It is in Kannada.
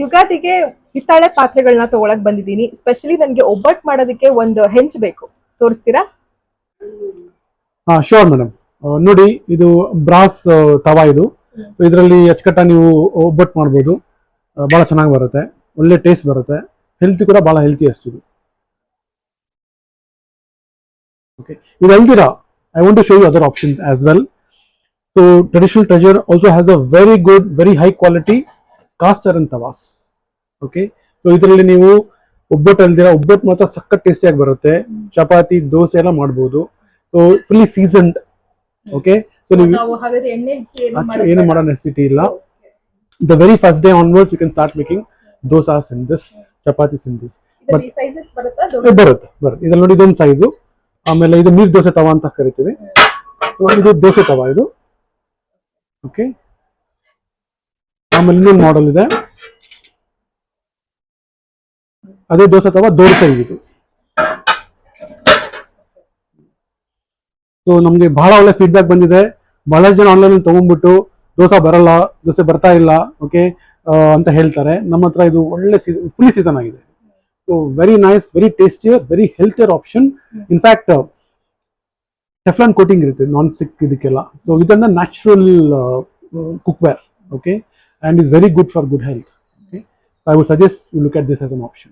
ಯುಗಾದಿಗೆ ಹಿತ್ತಾಳೆ ಪಾತ್ರೆಗಳನ್ನ ತಗೊಳಕ್ ಬಂದಿದ್ದೀನಿ. ಸ್ಪೆಷಲಿ ನನಗೆ ಒಬ್ಬಟ್ಟು ಮಾಡೋದಕ್ಕೆ ಒಂದು ಹೆಂಚ್ ಬೇಕು, ತೋರಿಸ್ತೀರಾ? Sure madam. ನೋಡಿ, ಇದು ಬ್ರಾಸ್ ತವಾ. ಇದು ಇದರಲ್ಲಿ ಅಚ್ಚಕಟ್ಟ ನೀವು ಒಬ್ಬಟ್ಟು ಮಾಡ್ಬೋದು. ಬಹಳ ಚೆನ್ನಾಗಿ ಬರುತ್ತೆ, ಒಳ್ಳೆ ಟೇಸ್ಟ್ ಬರುತ್ತೆ, ಹೆಲ್ತಿ ಕೂಡ ಬಹಳ ಹೆಲ್ತಿ ಅಷ್ಟಿದು. ಓಕೆ, ಇದು ಅಲ್ದಿರಾ I want to show you other options as well. So Traditional Treasure also has a very good, very high quality cast iron tawas. Okay, so ಇದರಲ್ಲಿ ನೀವು ಒಬ್ಬಟ್ಟು ಅಲ್ದಿರಾ ಒಬ್ಬಟ್ಟು ಮಾತ್ರ ಸಖತ್ ಟೇಸ್ಟಿಯಾಗಿ ಬರುತ್ತೆ. ಚಪಾತಿ, ದೋಸೆ ಎಲ್ಲ ಮಾಡ್ಬೋದು. So fully seasoned. Okay, so ನೀವು ಏನು ಮಾಡೋ ನೆಸಿಟಿ ಇಲ್ಲ. The very first day onwards you can start making dosas in this, chapatis in this. ಬರುತ್ತೆ. ಇದ್ರಲ್ಲಿ ನೋಡಿ, ಇದೊಂದು ಸೈಜು. ಆಮೇಲೆ ಇದು ನೀರ್ ದೋಸೆ ತವಾ ಅಂತ ಕರಿತೀವಿ. ಇದು ದೋಸೆ ತವಾ ಇದು. ಓಕೆ, ಆಮೇಲೆ ಇನ್ನೊಂದು ಮಾಡೆಲ್ ಇದೆ, ಅದೇ ದೋಸೆ ತವಾ ದೊಡ್ಡ ಸೈಜ್ ಇದು. ಸೊ ನಮ್ಗೆ ಬಹಳ ಒಳ್ಳೆ ಫೀಡ್ಬ್ಯಾಕ್ ಬಂದಿದೆ. ಬಹಳ ಜನ ಆನ್ಲೈನ್ ತಗೊಂಡ್ಬಿಟ್ಟು ದೋಸೆ ಬರ್ತಾ ಇಲ್ಲ, ಓಕೆ ಅಂತ ಹೇಳ್ತಾರೆ. ನಮ್ಮ ಹತ್ರ ಇದು ಒಳ್ಳೆ ಫುಲ್ಲಿ ಸೀಸನ್ ಆಗಿದೆ. So very nice, very tastier, very healthier option. In fact Teflon coating ಇರುತ್ತೆ ನಾನ್ ಸ್ಟಿಕ್ ಇದಕ್ಕೆಲ್ಲ. ಸೊ ಇದನ್ನ natural cookware. Okay, and is very good for good health. Okay, so I would suggest you look at this as an option.